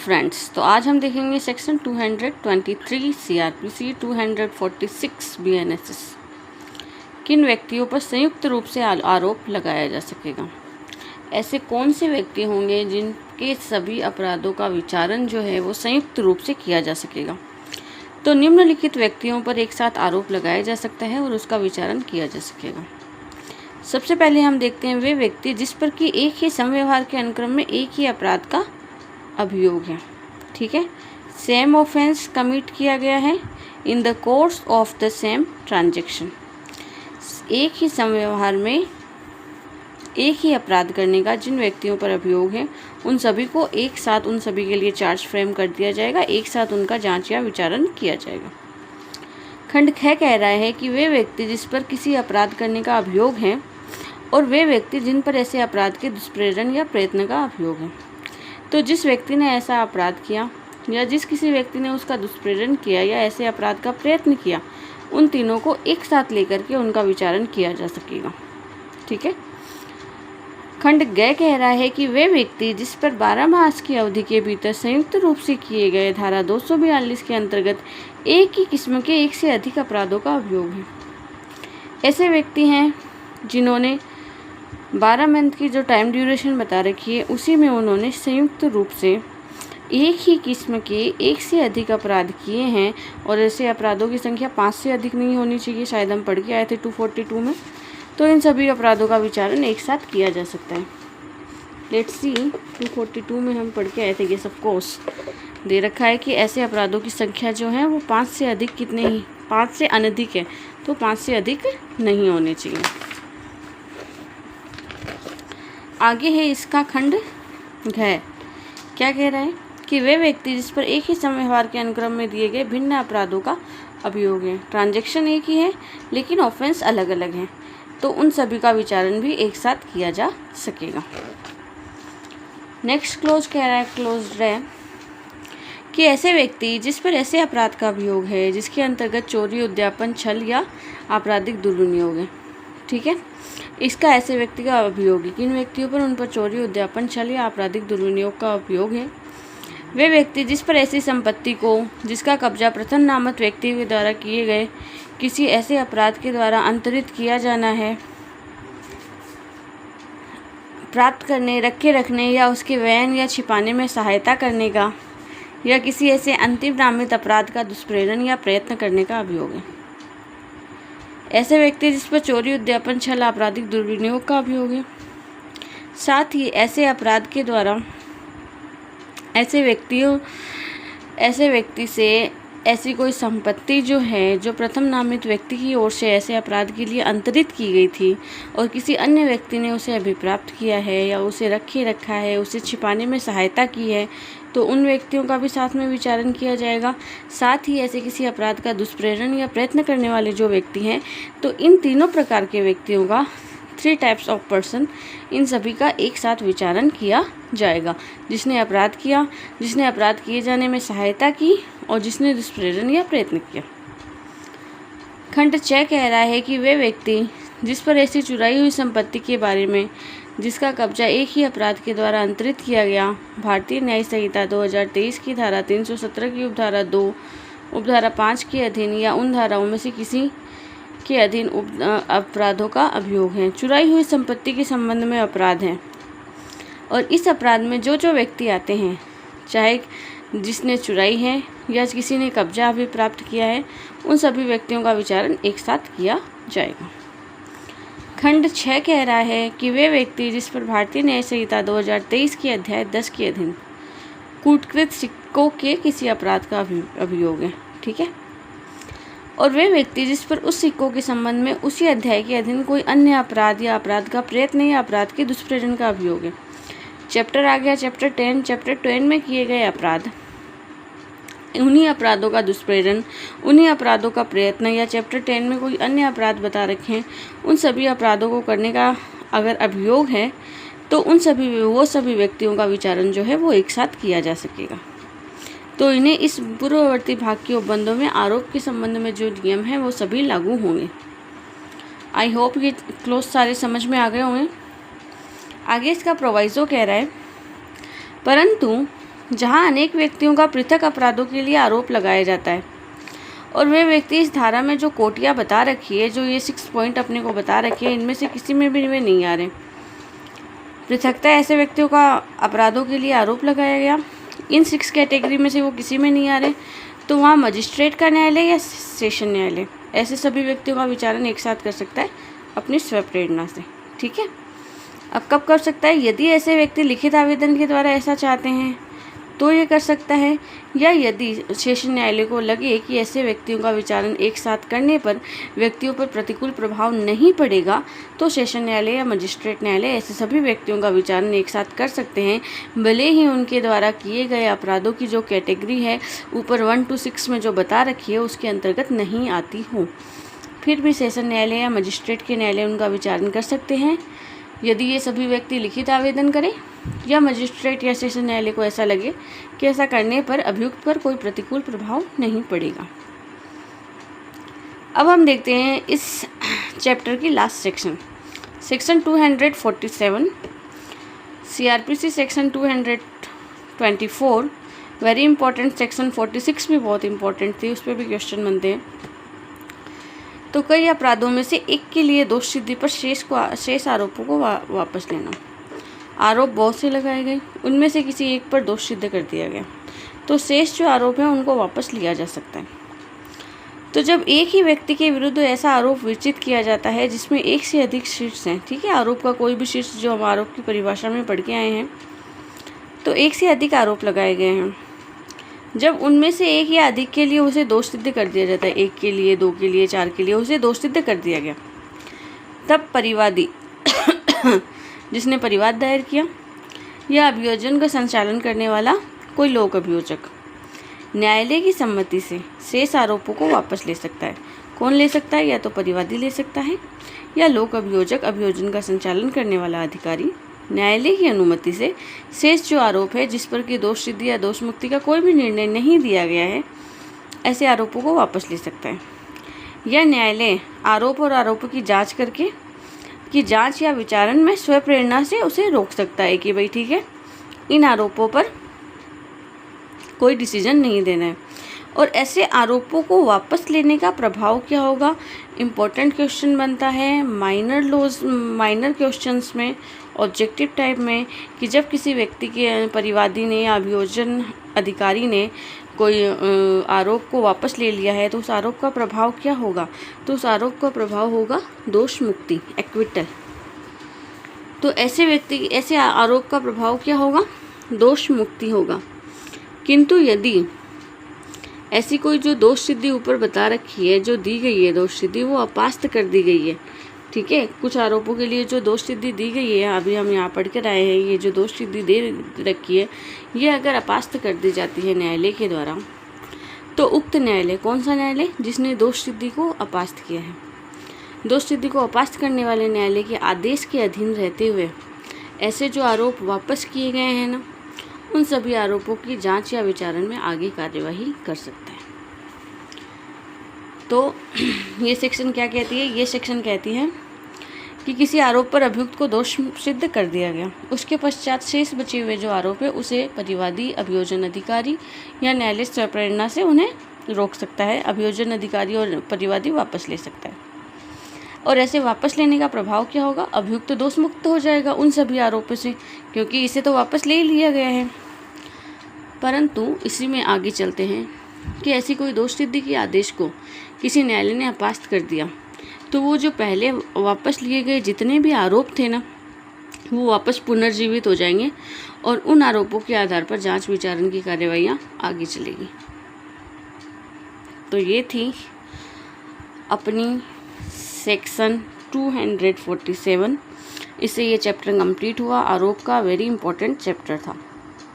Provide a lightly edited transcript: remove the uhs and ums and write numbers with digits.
Friends, तो आज हम देखेंगे सेक्शन 223 CRPC 246 BNSS। किन व्यक्तियों पर संयुक्त रूप से आरोप लगाया जा सकेगा। ऐसे कौन से व्यक्ति होंगे जिनके सभी अपराधों का विचारण जो है वो संयुक्त रूप से किया जा सकेगा। तो निम्नलिखित व्यक्तियों पर एक साथ आरोप लगाया जा सकता है और उसका विचारण किया जा सकेगा। सबसे पहले हम देखते हैं वे व्यक्ति जिस पर कि एक ही समव्यवहार के अनुक्रम में एक ही अपराध का अभियोग है। ठीक है, सेम ऑफेंस कमिट किया गया है in the course of the same transaction. एक ही समव्यवहार में एक ही अपराध करने का जिन व्यक्तियों पर अभियोग है उन सभी को एक साथ उन सभी के लिए चार्ज फ्रेम कर दिया जाएगा, एक साथ उनका जांच या विचारण किया जाएगा। खंड ख कह रहा है कि वे व्यक्ति जिस पर किसी अपराध करने का अभियोग है और वे व्यक्ति जिन पर ऐसे अपराध के दुष्प्रेरण या प्रयत्न का अभियोग है। तो जिस व्यक्ति ने ऐसा अपराध किया या जिस किसी व्यक्ति ने उसका दुष्प्रेरण किया या ऐसे अपराध का प्रयत्न किया, उन तीनों को एक साथ लेकर के उनका विचारण किया जा सकेगा। ठीक है। खंड ग कह रहा है कि वे व्यक्ति जिस पर 12 मास की अवधि के भीतर संयुक्त रूप से किए गए धारा 242 के अंतर्गत एक ही किस्म के एक से अधिक अपराधों का अभियोग है। ऐसे व्यक्ति हैं जिन्होंने 12 मंथ की जो टाइम ड्यूरेशन बता रखी है उसी में उन्होंने संयुक्त रूप से एक ही किस्म के एक से अधिक अपराध किए हैं और ऐसे अपराधों की संख्या 5 से अधिक नहीं होनी चाहिए। शायद हम पढ़ के आए थे 242 में। तो इन सभी अपराधों का विचारण एक साथ किया जा सकता है। लेट्स सी 242 में हम पढ़ के आए थे। यस ऑफ कोर्स दे रखा है कि ऐसे अपराधों की संख्या जो है वो 5 से अधिक कितने ही 5 से अनधिक है, तो 5 से अधिक नहीं होने चाहिए। आगे है इसका खंड घ। क्या कह रहा है कि वे व्यक्ति जिस पर एक ही समव्यवहार के अनुक्रम में दिए गए भिन्न अपराधों का अभियोग है। ट्रांजैक्शन एक ही है लेकिन ऑफेंस अलग अलग हैं, तो उन सभी का विचारण भी एक साथ किया जा सकेगा। नेक्स्ट क्लोज कह रहा है क्लोज है कि ऐसे व्यक्ति जिस पर ऐसे अपराध का अभियोग है जिसके अंतर्गत चोरी, उद्यापन, छल या आपराधिक दुर्विनियोग है। ठीक है, इसका ऐसे व्यक्ति का अभियोग है। किन व्यक्तियों पर उन पर चोरी, उद्यापन, छल या आपराधिक दुर्विनियोग का अभियोग है। वे व्यक्ति जिस पर ऐसी संपत्ति को जिसका कब्जा प्रथम नामित व्यक्ति के द्वारा किए गए किसी ऐसे अपराध के द्वारा अंतरित किया जाना है, प्राप्त करने, रखे रखने या उसके वहन या छिपाने में सहायता करने का या किसी ऐसे अंतिम नामित अपराध का दुष्प्रेरण या प्रयत्न करने का अभियोग है। ऐसे व्यक्ति जिस पर चोरी, उद्यापन, छल, आपराधिक दुर्विनियोग का अभियोग है। साथ ही ऐसे अपराध के द्वारा ऐसे व्यक्ति से ऐसी कोई संपत्ति जो है जो प्रथम नामित व्यक्ति की ओर से ऐसे अपराध के लिए अंतरित की गई थी और किसी अन्य व्यक्ति ने उसे अभिप्राप्त किया है या उसे रखे रखा है, उसे छिपाने में सहायता की है, तो उन व्यक्तियों का भी साथ में विचारण किया जाएगा। साथ ही ऐसे किसी अपराध का दुष्प्रेरण या प्रयत्न करने वाले जो व्यक्ति हैं, तो इन तीनों प्रकार के व्यक्तियों का 3 टाइप्स ऑफ पर्सन, इन सभी का एक साथ विचारण किया जाएगा। जिसने अपराध किया, जिसने अपराध किए जाने में सहायता की और जिसने दुष्प्रेरण या प्रयत्न किया। खंड 6 कह रहा है कि वे व्यक्ति जिस पर ऐसी चुराई हुई संपत्ति के बारे में जिसका कब्जा एक ही अपराध के द्वारा अंतरित किया गया, भारतीय न्याय संहिता 2023 की धारा 317 की उपधारा 2, उपधारा 5 के अधीन या उन धाराओं में से किसी के अधीन अपराधों का अभियोग है। चुराई हुई संपत्ति के संबंध में अपराध है और इस अपराध में जो जो व्यक्ति आते हैं, चाहे जिसने चुराई है या किसी ने कब्जा अभी प्राप्त किया है, उन सभी व्यक्तियों का विचारण एक साथ किया जाएगा। खंड 6 कह रहा है कि वे व्यक्ति जिस पर भारतीय न्याय संहिता 2023 के अध्याय 10 के अधीन कूटकृत सिक्कों के किसी अपराध का अभियोग है। ठीक है, और वे व्यक्ति जिस पर उस सिक्कों के संबंध में उसी अध्याय के अधीन कोई अन्य अपराध या अपराध का प्रयत्न या अपराध के दुष्प्रेरण का अभियोग है। चैप्टर आ गया चैप्टर 10। चैप्टर 10 में किए गए अपराध, उन्हीं अपराधों का दुष्प्रेरण, उन्हीं अपराधों का प्रयत्न या चैप्टर 10 में कोई अन्य अपराध बता रखे हैं, उन सभी अपराधों को करने का अगर अभियोग है तो वो सभी व्यक्तियों का विचारण जो है वो एक साथ किया जा सकेगा। तो इन्हें इस पूर्ववर्ती भाग के उपबंधों में आरोप के संबंध में जो नियम हैं वो सभी लागू होंगे। आई होप ये क्लोज सारे समझ में आ गए होंगे। आगे इसका प्रोवाइजो कह रहा है, परंतु जहां अनेक व्यक्तियों का पृथक अपराधों के लिए आरोप लगाया जाता है और वे व्यक्ति इस धारा में जो कोटियाँ बता रखी है, जो ये 6 पॉइंट अपने को बता रखी है, इनमें से किसी में भी वे नहीं आ रहे। पृथकता ऐसे व्यक्तियों का अपराधों के लिए आरोप लगाया गया, इन 6 कैटेगरी में से वो किसी में नहीं आ रहे, तो वहाँ मजिस्ट्रेट का न्यायालय या सेशन न्यायालय ऐसे सभी व्यक्तियों का विचारण एक साथ कर सकता है अपनी स्वप्रेरणा से। ठीक है, अब कब कर सकता है? यदि ऐसे व्यक्ति लिखित आवेदन के द्वारा ऐसा चाहते हैं तो ये कर सकता है, या यदि सेशन न्यायालय को लगे कि ऐसे व्यक्तियों का विचारण एक साथ करने पर व्यक्तियों पर प्रतिकूल प्रभाव नहीं पड़ेगा, तो सेशन न्यायालय या मजिस्ट्रेट न्यायालय ऐसे सभी व्यक्तियों का विचारण एक साथ कर सकते हैं, भले ही उनके द्वारा किए गए अपराधों की जो कैटेगरी है ऊपर 1 to 6 में जो बता रखी है उसके अंतर्गत नहीं आती हो। फिर भी सेशन न्यायालय या मजिस्ट्रेट के न्यायालय उनका विचारण कर सकते हैं यदि ये सभी व्यक्ति लिखित आवेदन करें या मजिस्ट्रेट या सेशन न्यायालय को ऐसा लगे कि ऐसा करने पर अभियुक्त पर कोई प्रतिकूल प्रभाव नहीं पड़ेगा। अब हम देखते हैं इस चैप्टर की last section 247 CrPC section 224 very important section 46 भी बहुत इंपॉर्टेंट थी, उस पर भी क्वेश्चन बनते हैं। तो कई अपराधों में से एक के लिए दोष सिद्धि पर शेष आरोपों को वापस लेना। आरोप बहुत से लगाए गए, उनमें से किसी एक पर दोष सिद्ध कर दिया गया, तो शेष जो आरोप हैं उनको वापस लिया जा सकता है। तो जब एक ही व्यक्ति के विरुद्ध ऐसा आरोप विरचित किया जाता है जिसमें एक से अधिक शीर्ष हैं, ठीक है, आरोप का कोई भी शीर्ष जो हम आरोप की परिभाषा में पढ़ के आए हैं, तो एक से अधिक आरोप लगाए गए हैं, जब उनमें से एक या अधिक के लिए उसे दोष सिद्ध कर दिया जाता है, 1 के लिए, 2 के लिए, 4 के लिए उसे दोष सिद्ध कर दिया गया, तब परिवादी जिसने परिवाद दायर किया या अभियोजन का संचालन करने वाला कोई लोक अभियोजक न्यायालय की सम्मति से शेष आरोपों को वापस ले सकता है। कौन ले सकता है? या तो परिवादी ले सकता है या लोक अभियोजक, अभियोजन का संचालन करने वाला अधिकारी न्यायालय की अनुमति से शेष जो आरोप है जिस पर कि दोष सिद्धि या दोष मुक्ति का कोई भी निर्णय नहीं दिया गया है, ऐसे आरोपों को वापस ले सकता है। यह न्यायालय आरोप और आरोपों की जांच करके कि जांच या विचारण में स्वप्रेरणा से उसे रोक सकता है कि भाई ठीक है, इन आरोपों पर कोई डिसीजन नहीं देना है। और ऐसे आरोपों को वापस लेने का प्रभाव क्या होगा? इम्पोर्टेंट क्वेश्चन बनता है माइनर क्वेश्चंस में, ऑब्जेक्टिव टाइप में, कि जब किसी व्यक्ति के परिवादी ने या अभियोजन अधिकारी ने कोई आरोप को वापस ले लिया है तो उस आरोप का प्रभाव क्या होगा? तो उस आरोप का प्रभाव होगा दोष मुक्ति, एक्विटल। तो ऐसे आरोप का प्रभाव क्या होगा? दोष मुक्ति होगा। किंतु यदि ऐसी कोई जो दोष सिद्धि ऊपर बता रखी है, जो दी गई है दोष सिद्धि, वो अपास्त कर दी गई है, ठीक है, कुछ आरोपों के लिए जो दोष सिद्धि दी गई है, अभी हम यहाँ पढ़ कर आए हैं, ये जो दोष सिद्धि दे रखी है, ये अगर अपास्त कर दी जाती है न्यायालय के द्वारा, तो उक्त न्यायालय, कौन सा न्यायालय? जिसने दोष सिद्धि को अपास्त किया है, दोष सिद्धि को अपास्त करने वाले न्यायालय के आदेश के अधीन रहते हुए ऐसे जो आरोप वापस किए गए हैं ना, उन सभी आरोपों की जांच या विचारण में आगे कार्यवाही कर सकता है। तो ये सेक्शन क्या कहती है? ये सेक्शन कहती है कि किसी आरोप पर अभियुक्त को दोष सिद्ध कर दिया गया, उसके पश्चात शेष बचे हुए जो आरोप है उसे परिवादी, अभियोजन अधिकारी या न्यायालय स्वप्रेरणा से उन्हें रोक सकता है। अभियोजन अधिकारी और परिवादी वापस ले सकता है। और ऐसे वापस लेने का प्रभाव क्या होगा? अभियुक्त दोष मुक्त हो जाएगा उन सभी आरोपों से, क्योंकि इसे तो वापस ले लिया गया है। परंतु इसी में आगे चलते हैं कि ऐसी कोई दोष सिद्धि के आदेश को किसी न्यायालय ने अपास्त कर दिया, तो वो जो पहले वापस लिए गए जितने भी आरोप थे ना, वो वापस पुनर्जीवित हो जाएंगे और उन आरोपों के आधार पर जांच विचारण की कार्यवाहियाँ आगे चलेगी। तो ये थी अपनी सेक्शन 247। इससे ये चैप्टर कंप्लीट हुआ। आरोप का वेरी इंपॉर्टेंट चैप्टर था।